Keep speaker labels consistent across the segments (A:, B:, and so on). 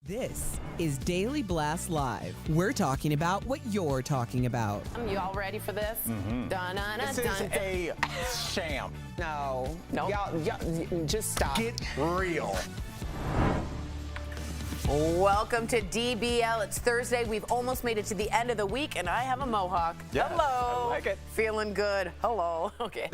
A: This is Daily Blast Live. We're talking about what you're talking about.
B: You all ready for this?
C: This is a sham.
D: No.
B: Nope.
D: Y'all, just stop.
C: Get real.
B: Welcome to DBL. It's Thursday. We've almost made it to the end of the week, and I have a mohawk.
C: Yes,
B: Hello.
C: I like it.
B: Feeling good. Hello. Okay.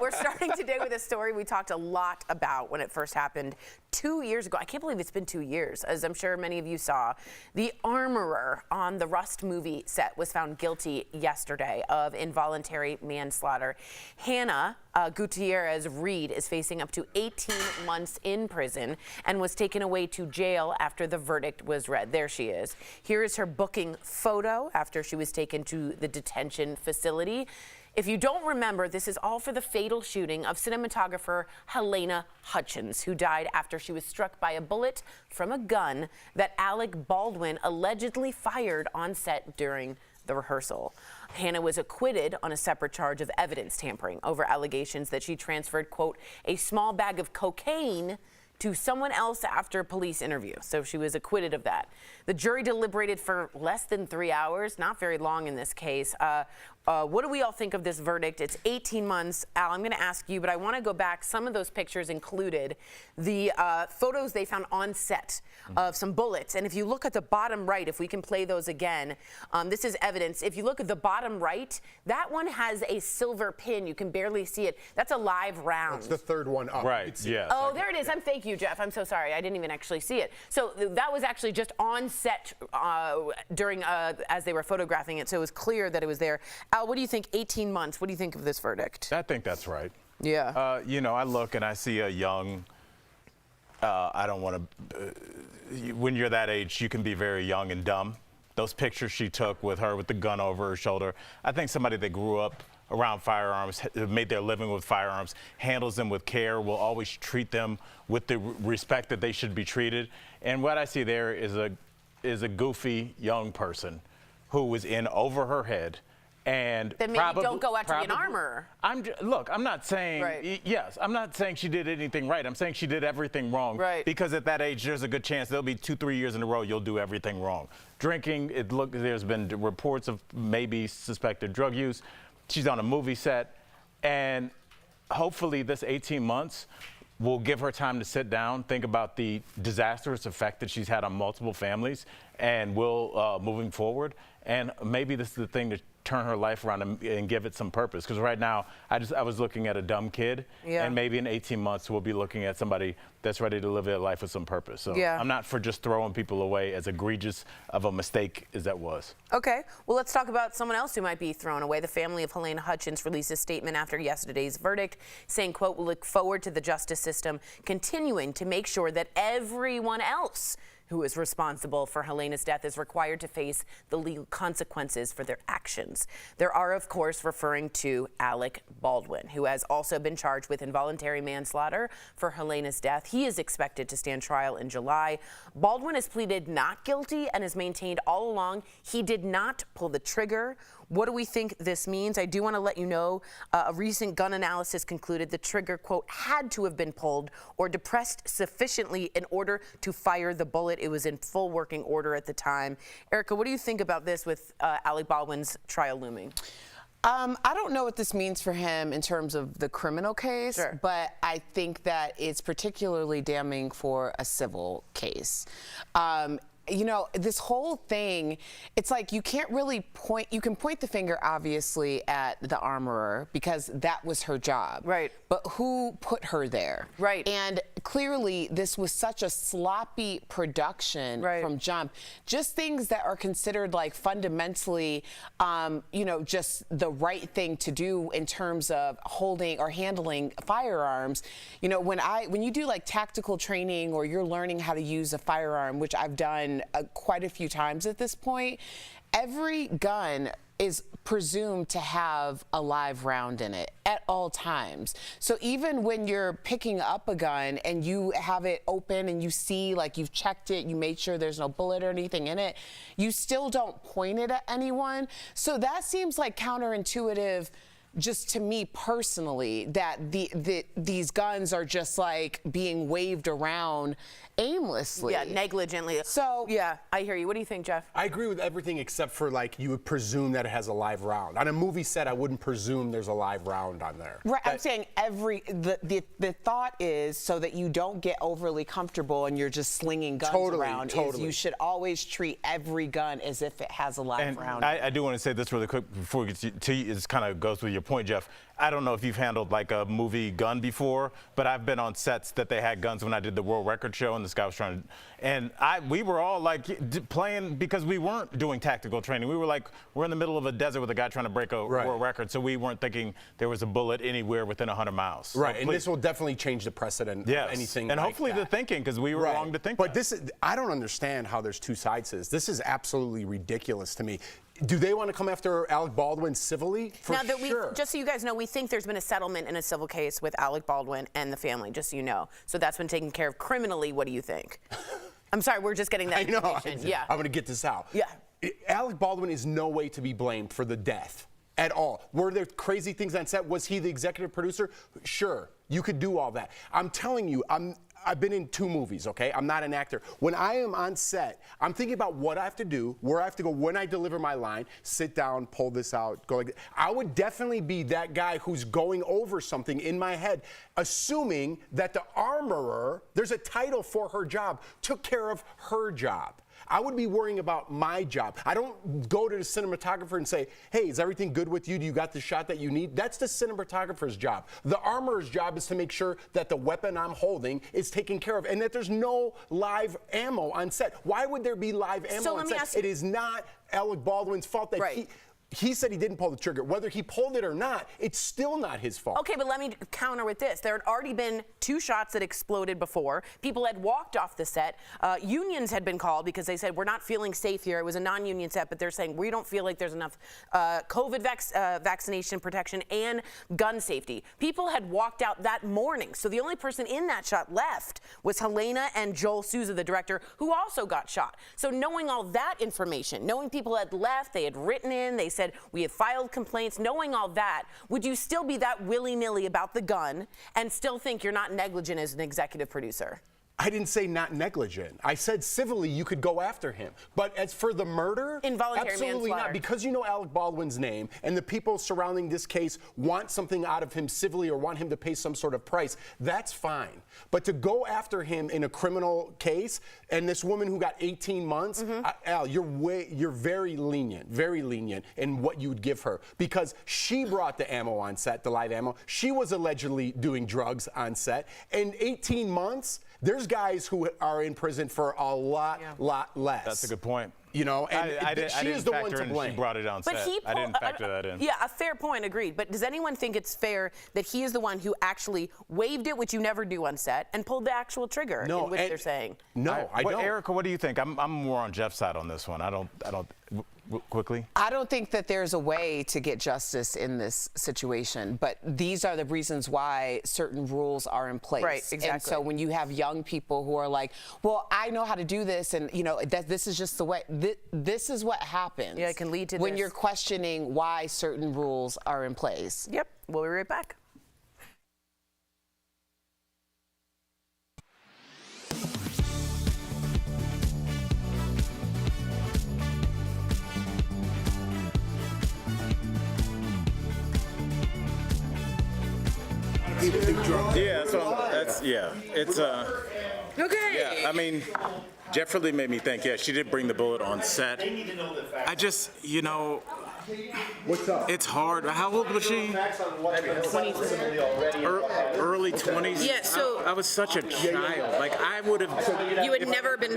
B: We're starting today with a story we talked a lot about when it first happened 2 years ago. I can't believe it's been 2 years, as I'm sure many of you saw. The armorer on the Rust movie set was found guilty yesterday of involuntary manslaughter. Hannah Gutierrez Reed is facing up to 18 months in prison and was taken away to jail after the verdict was read. There she is. Here is her booking photo after she was taken to the detention facility. If you don't remember, this is all for the fatal shooting of cinematographer Halyna Hutchins, who died after she was struck by a bullet from a gun that Alec Baldwin allegedly fired on set during the rehearsal. Hannah was acquitted on a separate charge of evidence tampering over allegations that she transferred, quote, a small bag of cocaine to someone else after a police interview. So she was acquitted of that. The jury deliberated for less than 3 hours, not very long in this case. What do we all think of this verdict? It's 18 months. Al, I'm going to ask you, but I want to go back. Some of those pictures included the photos they found on set of some bullets. And if you look at the bottom right, if we can play those again, this is evidence. If you look at the bottom right, that one has a silver pin. You can barely see it. That's a live round.
E: It's the third one up.
C: Right, yes.
B: Oh, there it is. Thank you, Jeff. I'm so sorry. I didn't even actually see it. So that was actually just on set during as they were photographing it. So it was clear that it was there. Al, what do you think? 18 months. What do you think of this verdict?
C: I think that's right.
B: Yeah.
C: You know, I look and I see a young, I don't want to, when you're that age, you can be very young and dumb. Those pictures she took with her with the gun over her shoulder, I think somebody that grew up around firearms, made their living with firearms, handles them with care, will always treat them with the respect that they should be treated. And what I see there is a goofy young person who was in over her head. And
B: then maybe don't go after an armorer.
C: Look, I'm not saying,
B: right.
C: Yes, I'm not saying she did anything right. I'm saying she did everything wrong.
B: Right.
C: Because at that age, there's a good chance there'll be 2-3 years in a row you'll do everything wrong. Drinking, there's been reports of maybe suspected drug use. She's on a movie set, and hopefully this 18 months will give her time to sit down, think about the disastrous effect that she's had on multiple families, and will moving forward. And maybe this is the thing to turn her life around and give it some purpose. Because right now, I was looking at a dumb kid, and maybe in 18 months we'll be looking at somebody that's ready to live their life with some purpose. So I'm not for just throwing people away, as egregious of a mistake as that was.
B: Okay, well, let's talk about someone else who might be thrown away. The family of Halyna Hutchins released a statement after yesterday's verdict saying, quote, we'll look forward to the justice system continuing to make sure that everyone else who is responsible for Halyna's death is required to face the legal consequences for their actions. There are, of course, referring to Alec Baldwin, who has also been charged with involuntary manslaughter for Halyna's death. He is expected to stand trial in July. Baldwin has pleaded not guilty and has maintained all along he did not pull the trigger. What do we think this means? I do want to let you know a recent gun analysis concluded the trigger, quote, had to have been pulled or depressed sufficiently in order to fire the bullet. It was in full working order at the time. Erica, what do you think about this with Alec Baldwin's trial looming?
D: I don't know what this means for him in terms of the criminal case, but I think that it's particularly damning for a civil case. You know, this whole thing, it's like you can't really point, you can point the finger obviously at the armorer because that was her job.
B: Right.
D: But who put her there?
B: Right.
D: And clearly this was such a sloppy production from jump. Just things that are considered like fundamentally, you know, just the right thing to do in terms of holding or handling firearms. You know, when you do like tactical training or you're learning how to use a firearm, which I've done quite a few times at this point, every gun is presumed to have a live round in it at all times. So even when you're picking up a gun and you have it open and you see, like, you've checked it, you made sure there's no bullet or anything in it, you still don't point it at anyone. So that seems like counterintuitive just to me personally, that these guns are just like being waved around aimlessly.
B: Yeah, negligently.
D: So
B: yeah, I hear you. What do you think, Jeff?
E: I agree with everything except for, like, you would presume that it has a live round. On a movie set, I wouldn't presume there's a live round on there.
D: Right, I'm saying the thought is so that you don't get overly comfortable and you're just slinging guns around. Is you should always treat every gun as if it has a live round.
C: I do want to say this really quick before we get to you. It kind of goes with your point, Jeff. I don't know if you've handled like a movie gun before, but I've been on sets that they had guns when I did the World Record show, and this guy was trying to, and we were all like playing because we weren't doing tactical training. We were like, we're in the middle of a desert with a guy trying to break a world record, so we weren't thinking there was a bullet anywhere within 100 miles.
E: Right, and this will definitely change the precedent of anything
C: and
E: like
C: hopefully
E: that.
C: the thinking, because we were wrong to think that.
E: But this is, I don't understand how there's two sides to this. This is absolutely ridiculous to me. Do they want to come after Alec Baldwin civilly? For
B: now that
E: sure.
B: just so you guys know, we think there's been a settlement in a civil case with Alec Baldwin and the family, just so you know. So that's been taken care of criminally. What do you think? I'm sorry, we're just getting that information. Yeah.
E: I'm going to get this out.
B: Yeah.
E: Alec Baldwin is no way to be blamed for the death at all. Were there crazy things on set? Was he the executive producer? Sure. You could do all that. I'm telling you, I've been in 2 movies, okay? I'm not an actor. When I am on set, I'm thinking about what I have to do, where I have to go, when I deliver my line, sit down, pull this out, go like that. I would definitely be that guy who's going over something in my head, assuming that the armorer, there's a title for her job, took care of her job. I would be worrying about my job. I don't go to the cinematographer and say, hey, is everything good with you? Do you got the shot that you need? That's the cinematographer's job. The armorer's job is to make sure that the weapon I'm holding is taken care of and that there's no live ammo on set. Why would there be live ammo on set? It is not Alec Baldwin's fault that he said he didn't pull the trigger. Whether he pulled it or not, it's still not his fault.
B: Okay, but let me counter with this. There had already been 2 shots that exploded before. People had walked off the set. Unions had been called because they said, we're not feeling safe here. It was a non-union set, but they're saying, we don't feel like there's enough COVID vaccination protection and gun safety. People had walked out that morning. So the only person in that shot left was Helena and Joel Souza, the director, who also got shot. So knowing all that information, knowing people had left, they had written in, they said, we have filed complaints, knowing all that, would you still be that willy-nilly about the gun and still think you're not negligent as an executive producer?
E: I didn't say not negligent. I said civilly you could go after him. But as for the murder,
B: involuntary
E: absolutely
B: manslaughter.
E: not. Because you know Alec Baldwin's name and the people surrounding this case want something out of him civilly or want him to pay some sort of price, that's fine. But to go after him in a criminal case and this woman who got 18 months, Al, you're very lenient in what you would give her because she brought the ammo on set, the live ammo. She was allegedly doing drugs on set. And 18 months, there's guys who are in prison for a lot less.
C: That's a good point.
E: You know, and she is the one to blame.
C: She brought it on set. I didn't factor that in.
B: Yeah, a fair point, agreed. But does anyone think it's fair that he is the one who actually waved it, which you never do on set, and pulled the actual trigger, in which they're saying?
E: No, I don't.
C: Erica, what do you think? I'm more on Jeff's side on this one. I don't. Quickly?
D: I don't think that there's a way to get justice in this situation, but these are the reasons why certain rules are in place.
B: Right, exactly.
D: And so when you have young people who are like, well, I know how to do this, and you know, that this is just the way, this is what happens.
B: Yeah, it can lead to
D: when
B: this.
D: you're questioning why certain rules are in place.
B: Yep, we'll be right back.
C: Yeah, it's
B: Okay.
C: yeah, I mean, Jeff really made me think, she did bring the bullet on set. I just,
E: What's up?
C: it's hard. How old was she?
B: 22.
C: Early 20s?
B: Yeah, so
C: I was such a child. Like, I would have...
B: you had never been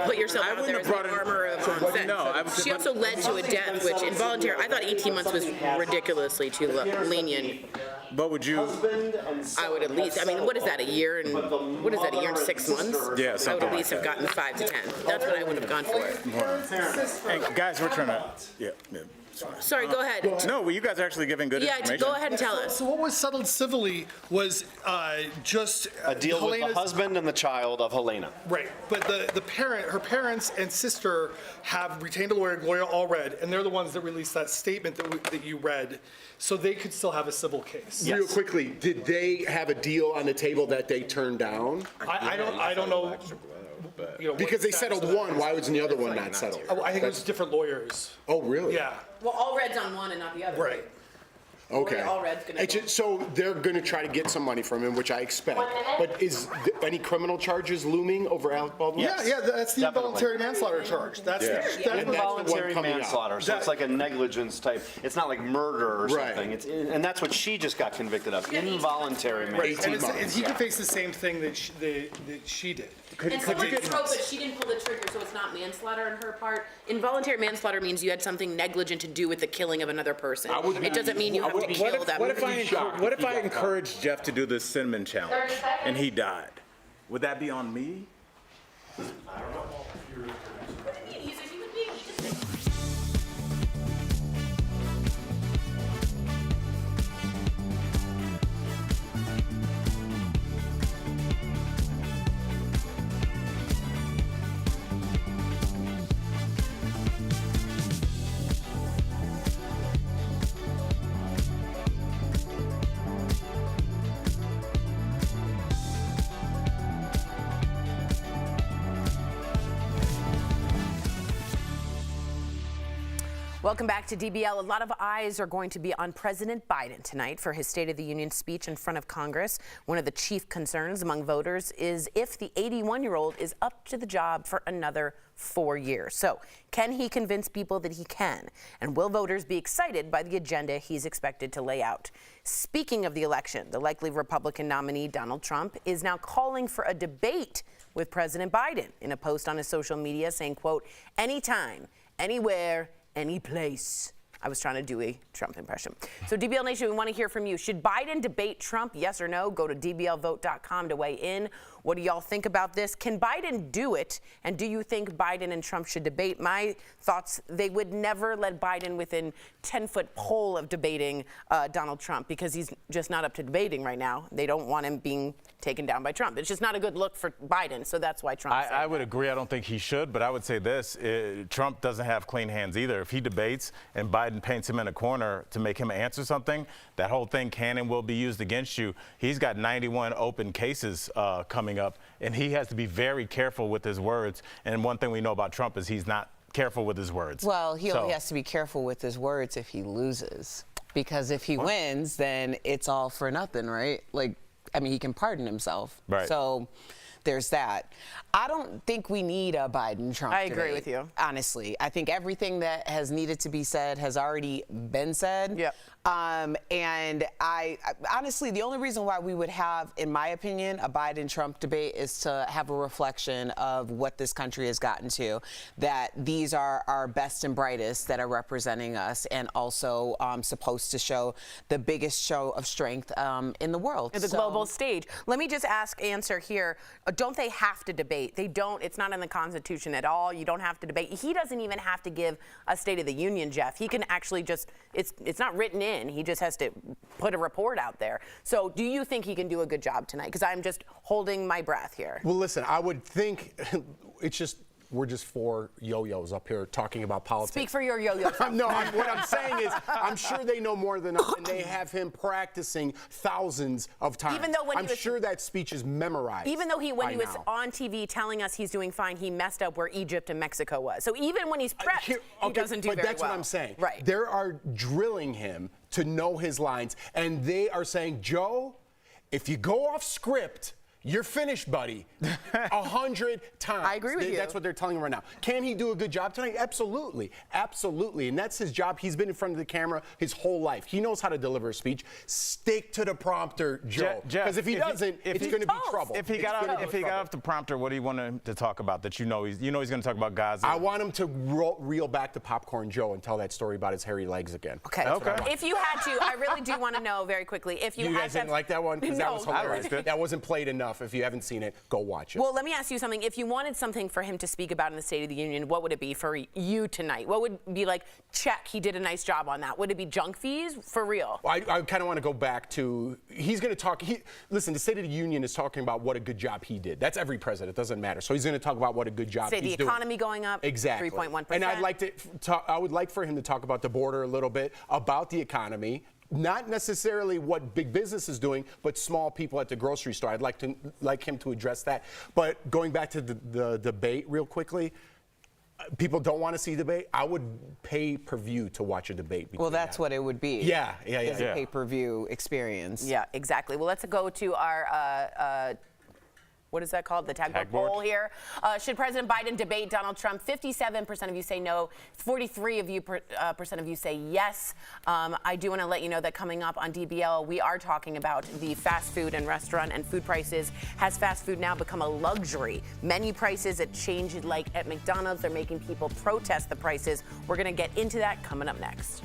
B: put yourself
C: I
B: out
C: wouldn't
B: there
C: have
B: as
C: brought
B: an
C: it-
B: armor on set.
C: No,
B: She also led to a death, which involuntary. I thought 18 months was ridiculously too lenient.
C: But would you...
B: I would at least. I mean, what is that? A year and what is that? A year and 6 months?
C: Yeah,
B: I would
C: something
B: at least
C: like
B: have gotten 5 to 10. That's what I would have gone for.
C: And guys, we're trying to...
B: Sorry, go ahead.
C: No, well, you guys are actually giving good information.
B: Go ahead and tell us.
F: So what was settled civilly was just
G: A deal with
F: Helena's,
G: the husband and the child of Helena.
F: Right, but her parents and sister have retained a lawyer, Gloria Allred, and they're the ones that released that statement that you read, so they could still have a civil case.
E: Real quickly, did they have a deal on the table that they turned down?
F: I don't know. You know,
E: Because they settled one, why was the other one not settled?
F: I think it was different lawyers.
E: Oh, really?
F: Yeah.
B: Well, all red's on one and not the other.
F: Right.
E: Okay.
B: All red's gonna
E: It's just- so they're going to try to get some money from him, which I expect. But is any criminal charges looming over Alec Baldwin?
F: Yeah, that's the
G: Definitely.
F: involuntary manslaughter charge. That's
E: Yeah.
F: that's
E: And
F: what-
E: that's the one
G: Involuntary
E: coming out.
G: manslaughter, so it's like a negligence type. It's not like murder or
E: Right.
G: something. And that's what she just got convicted of. Involuntary manslaughter.
E: 18
F: and
E: months.
F: he could face the same thing that she did.
B: And someone drove, but she didn't pull the trigger, so it's not manslaughter on her part. Involuntary manslaughter means you had something negligent to do with the killing of another person. It doesn't mean you have to kill that
C: What
B: person.
C: if I encouraged Jeff to do this cinnamon challenge and he died? Would that be on me?
B: He's a human being. He just Welcome back to DBL. A lot of eyes are going to be on President Biden tonight for his State of the Union speech in front of Congress. One of the chief concerns among voters is if the 81-year-old is up to the job for another 4 years. So, can he convince people that he can? And will voters be excited by the agenda he's expected to lay out? Speaking of the election, the likely Republican nominee, Donald Trump, is now calling for a debate with President Biden in a post on his social media saying, quote, anytime, anywhere, any place. I was trying to do a Trump impression. So DBL Nation, we want to hear from you. Should Biden debate Trump? Yes or no? Go to dblvote.com to weigh in. What do y'all think about this? Can Biden do it? And do you think Biden and Trump should debate? My thoughts, they would never let Biden within 10-foot pole of debating Donald Trump because he's just not up to debating right now. They don't want him being taken down by Trump. It's just not a good look for Biden, so that's why Trump
C: I would agree. I don't think he should, but I would say this. Trump doesn't have clean hands either. If he debates and Biden paints him in a corner to make him answer something, that whole thing can and will be used against you. He's got 91 open cases coming up, and he has to be very careful with his words. And one thing we know about Trump is he's not careful with his words.
D: Well, he only has to be careful with his words if he loses. Because if he wins, then it's all for nothing, right? Like, I mean, he can pardon himself.
C: Right.
D: So there's that. I don't think we need a Biden-Trump
B: I agree
D: debate,
B: with you.
D: honestly. I think everything that has needed to be said has already been said.
B: Yep.
D: And I honestly, the only reason why we would have, in my opinion, a Biden-Trump debate is to have a reflection of what this country has gotten to, that these are our best and brightest that are representing us and also supposed to show the biggest show of strength in the world.
B: The global stage. Let me just answer here. Don't they have to debate? They don't. It's not in the Constitution at all. You don't have to debate. He doesn't even have to give a State of the Union, Jeff. He can actually just, it's not written in. He just has to put a report out there. So do you think he can do a good job tonight? Because I'm just holding my breath here.
E: Well, listen, I would think we're just four yo-yos up here talking about politics.
B: Speak for your yo-yo.
E: No, what I'm saying is, I'm sure they know more than us, and they have him practicing thousands of times.
B: Even though when
E: I'm sure that speech is memorized.
B: Even though when he was
E: now.
B: on TV telling us he's doing fine, he messed up where Egypt and Mexico was. So even when he's prepped, he doesn't do very well.
E: But that's what I'm saying.
B: Right.
E: They are drilling him to know his lines, and they are saying, Joe, if you go off script, you're finished, buddy. 100 times.
B: I agree with you.
E: That's what they're telling him right now. Can he do a good job tonight? Absolutely. Absolutely. And that's his job. He's been in front of the camera his whole life. He knows how to deliver a speech. Stick to the prompter, Joe. Because if he doesn't, it's going to be trouble.
C: If he got off the prompter, what do you want him to talk about that you know he's going to talk about Gaza?
E: I want him to reel back to Popcorn Joe and tell that story about his hairy legs again.
B: Okay. If you had to, I really do want to know very quickly. If you
E: guys
B: had to
E: didn't like that one? Because that was hilarious. That wasn't played enough. enough. If you haven't seen it, go watch it.
B: Well, let me ask you something. If you wanted something for him to speak about in the State of the Union, what would it be for you tonight? What would be like, check, he did a nice job on that? Would it be junk fees? For real?
E: I kind of want to go back to, he's going to talk, listen, the State of the Union is talking about what a good job he did. That's every president, it doesn't matter. So he's going to talk about what a good job he's doing.
B: Say the economy going up,
E: exactly.
B: 3.1%.
E: And I would like for him to talk about the border a little bit, about the economy. Not necessarily what big business is doing, but small people at the grocery store. I'd like him to address that. But going back to the debate real quickly, people don't want to see debate. I would pay per view to watch a debate.
D: Well, that's what it would be.
E: Yeah.
D: It's a pay-per-view experience.
B: Yeah, exactly. Well, let's go to our what is that called? The tag board poll here. Should President Biden debate Donald Trump? 57% of you say no. 43% of you say yes. I do want to let you know that coming up on DBL, we are talking about the fast food and restaurant and food prices. Has fast food now become a luxury? Menu prices that change, like at McDonald's, they're making people protest the prices. We're going to get into that coming up next.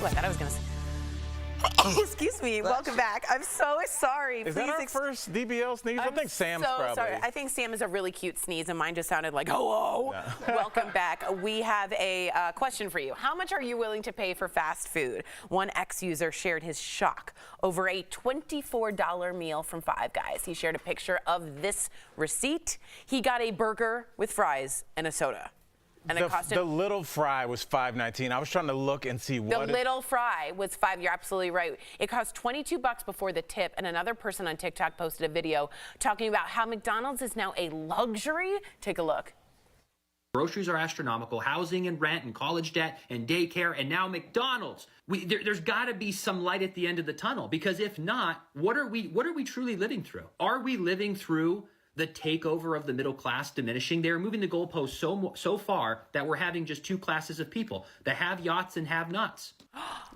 B: Oh, I thought I was going to say. Excuse me. Welcome back. I'm so sorry.
C: Is that our first DBL sneeze? I think Sam's probably.
B: Sorry. I think Sam is a really cute sneeze, and mine just sounded like, hello. No. Welcome back. We have a question for you. How much are you willing to pay for fast food? One ex-user shared his shock over a $24 meal from Five Guys. He shared a picture of this receipt. He got a burger with fries and a soda. And it cost him,
C: the little fry was $5.19. I was trying to look and see what.
B: The little fry was $5. You're absolutely right. It cost $22 before the tip. And another person on TikTok posted a video talking about how McDonald's is now a luxury. Take a look.
H: Groceries are astronomical, housing and rent and college debt and daycare, and now McDonald's. There's got to be some light at the end of the tunnel, because if not, what are we truly living through? Are we living through the takeover of the middle class diminishing? They're moving the goalposts so far that we're having just two classes of people: the have-yachts and have-nots.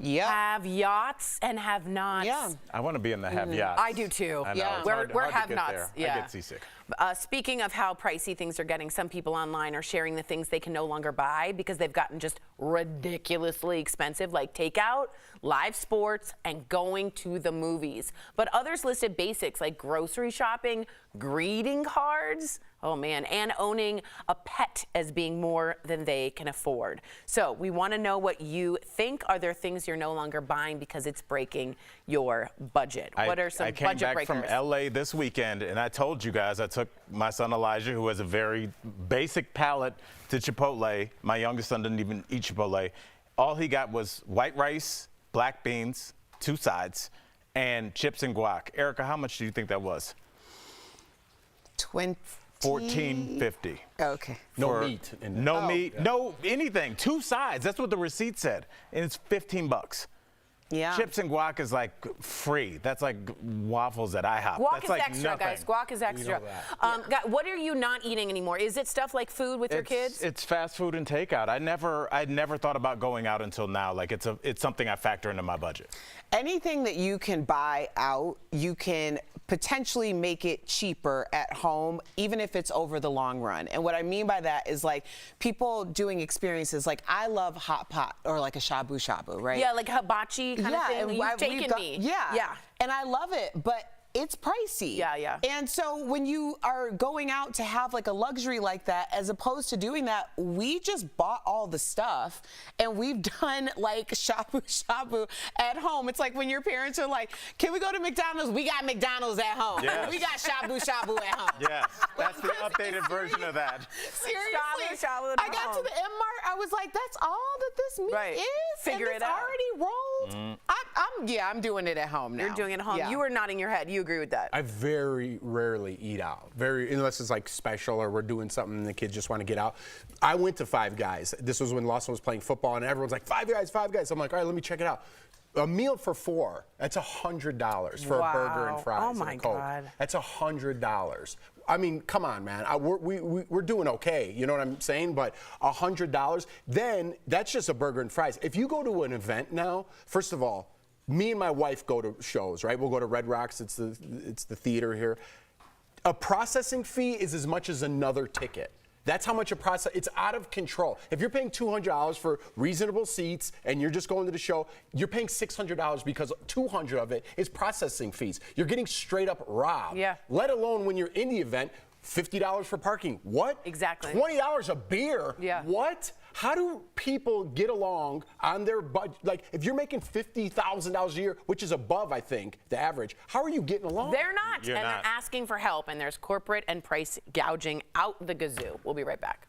D: Yeah.
B: Have yachts and have nots.
D: Yeah.
C: I want to be in the have yachts.
B: I do too.
C: I know,
B: Yeah.
C: it's
B: We're
C: hard to
B: have
C: get
B: nots.
C: there.
B: Yeah.
C: I get seasick.
B: Speaking of how pricey things are getting, some people online are sharing the things they can no longer buy because they've gotten just ridiculously expensive, like takeout, live sports, and going to the movies. But others listed basics like grocery shopping, greeting cards. Oh man, and owning a pet as being more than they can afford. So we want to know what you think. Are there things you're no longer buying because it's breaking your budget? What are some
C: I came
B: budget
C: back
B: breakers?
C: from LA this weekend, and I told you guys I took my son Elijah, who has a very basic palate, to Chipotle. My youngest son didn't even eat Chipotle. All he got was white rice, black beans, 2 sides, and chips and guac. Erica, how much do you think that was? $14.50.
D: Okay.
E: No meat.
C: No meat, no anything. 2 sides. That's what the receipt said, and it's $15.
D: Yeah.
C: Chips and guac is like free. That's like waffles at IHOP.
B: Guac
C: That's
B: is
C: like
B: extra,
C: nothing.
B: guys. Guac is extra. What are you not eating anymore? Is it stuff like food with your kids?
C: It's fast food and takeout. I'd never thought about going out until now. Like it's something I factor into my budget.
D: Anything that you can buy out, you can potentially make it cheaper at home, even if it's over the long run. And what I mean by that is like people doing experiences. Like I love hot pot or like a shabu shabu, right?
B: Yeah, like hibachi kind of thing.
D: And
B: You've taken me.
D: Yeah. And I love it, but it's pricey.
B: Yeah.
D: And so when you are going out to have like a luxury like that, as opposed to doing that, we just bought all the stuff and we've done like shabu shabu at home. It's like when your parents are like, can we go to McDonald's? We got McDonald's at home.
C: Yes.
D: We got shabu shabu at home.
C: Yes, that's the updated version of that.
D: Seriously.
B: Shabu at
D: I got
B: home.
D: to the M Mart, I was like, that's all that this meat is?
B: Figure
D: and
B: it
D: it's
B: out.
D: already rolled. I'm doing it at home now.
B: You're doing it at home.
D: Yeah.
B: You were nodding your head. You agree with that?
E: I very rarely eat out. Unless it's like special or we're doing something and the kids just want to get out. I went to Five Guys. This was when Lawson was playing football and everyone's like, Five Guys, Five Guys. I'm like, all right, let me check it out. A meal for 4, that's $100 for a burger and fries
B: Oh my
E: and a Coke.
B: God.
E: That's $100. I mean, come on, man. We're doing okay. You know what I'm saying? But $100, then that's just a burger and fries. If you go to an event now, first of all, me and my wife go to shows, right? We'll go to Red Rocks. It's the theater here. A processing fee is as much as another ticket. That's how much a process. It's out of control. If you're paying $200 for reasonable seats and you're just going to the show, you're paying $600 because $200 of it is processing fees. You're getting straight up robbed.
B: Yeah.
E: Let alone when you're in the event, $50 for parking. What?
B: Exactly.
E: $20 a beer.
B: Yeah.
E: What? How do people get along on their budget? Like, if you're making $50,000 a year, which is above, I think, the average, how are you getting along?
B: They're not.
C: You're
B: and
C: not.
B: They're asking for help, and there's corporate and price gouging out the gazoo. We'll be right back.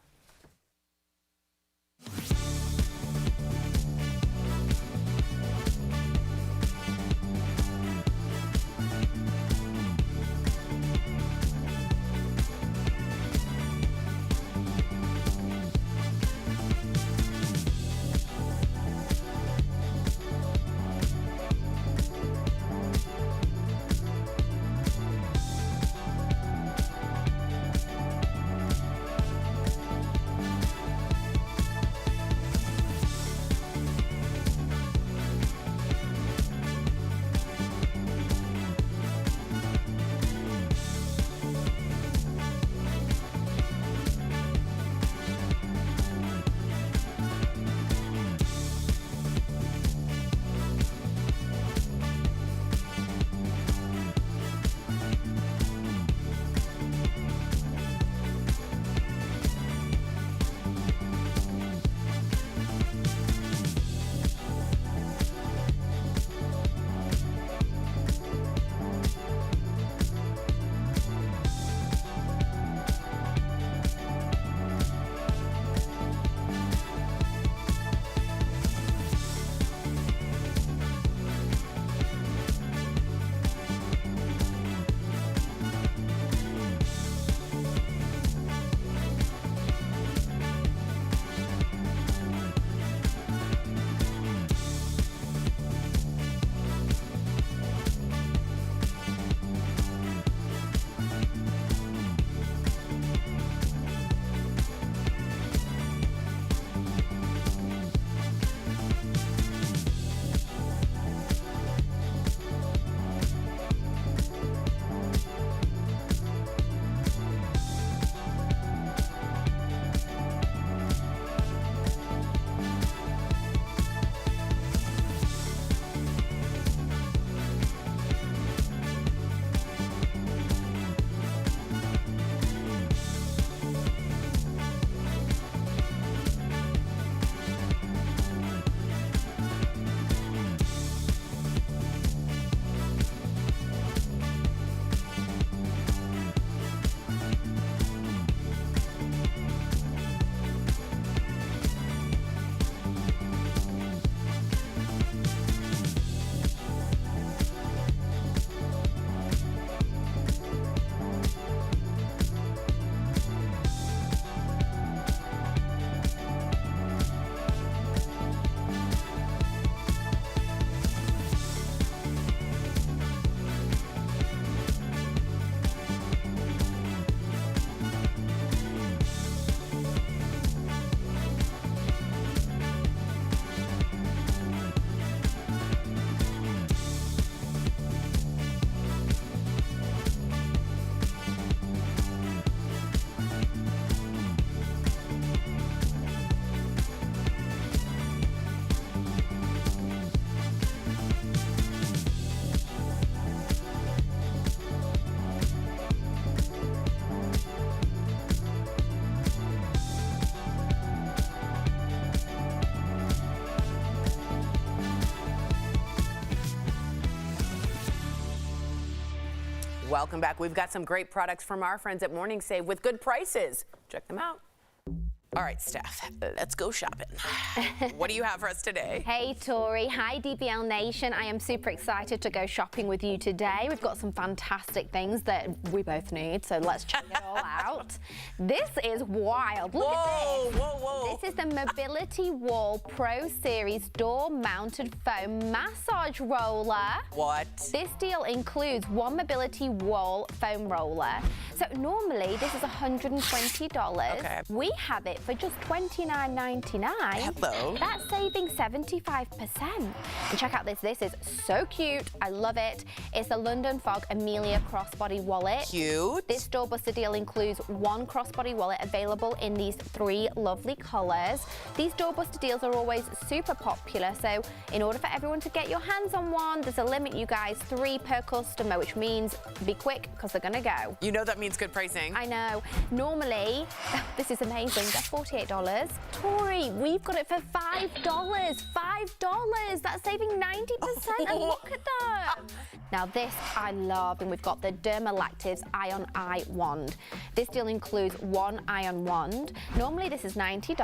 B: Welcome back. We've got some great products from our friends at Morning Save with good prices. Check them out. All right, Steph, let's go shopping. What do you have for us today?
I: Hey, Tori. Hi, DBL Nation. I am super excited to go shopping with you today. We've got some fantastic things that we both need, so let's check it all out. This is wild. Look at this.
B: Whoa.
I: This is the Mobility Wall Pro Series door-mounted foam massage roller.
B: What?
I: This deal includes one Mobility Wall foam roller. So normally this is $120.
B: Okay.
I: We have it for just $29.99.
B: Hello.
I: That's saving 75%. And check out this. This is so cute. I love it. It's a London Fog Amelia crossbody wallet.
B: Cute.
I: This doorbuster deal includes one crossbody wallet available in these 3 lovely colors. These doorbuster deals are always super popular, so in order for everyone to get your hands on one, there's a limit, you guys, 3 per customer, which means be quick because they're gonna go.
B: You know that means good pricing.
I: I know. Normally, this is amazing. They're $48. Tori, we've got it for $5. $5. That's saving 90%. And look at them. Now this I love, and we've got the Dermalactives Ion Eye Wand. This deal includes one ion wand. Normally this is $90,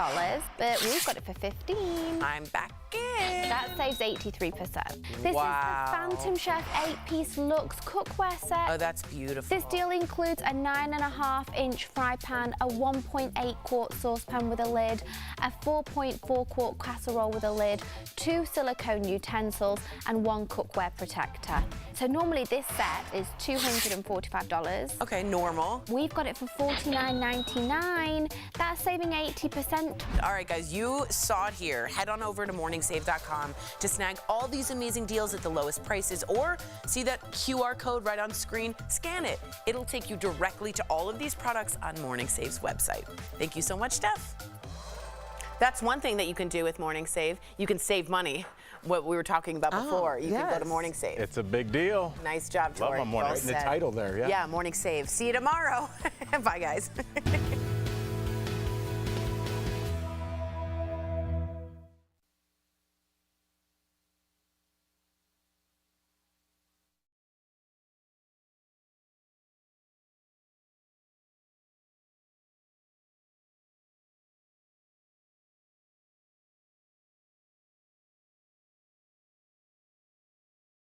I: but we've got it for $15.
B: I'm back in.
I: That saves 83%. This
B: Wow.
I: is the Phantom Chef 8-piece Luxe cookware set.
B: Oh, that's beautiful.
I: This deal includes a 9.5-inch fry pan, a 1.8-quart saucepan with a lid, a 4.4-quart casserole with a lid, 2 silicone utensils, and 1 cookware protector. So normally this set is $245.
B: Okay, normal.
I: We've got it for $49.99. That's saving 80%.
B: All right, guys, you saw it here. Head on over to morningsave.com to snag all these amazing deals at the lowest prices, or see that QR code right on screen. Scan it. It'll take you directly to all of these products on Morning Save's website. Thank you so much, Steph. That's one thing that you can do with Morning Save. You can save money. What we were talking about before. You can go to Morning Save.
C: It's a big deal.
B: Nice job, Tori.
C: Love my Morning
B: Well
C: Save.
E: The
B: said.
E: title there, yeah.
B: Yeah, Morning Save. See you tomorrow. Bye, guys.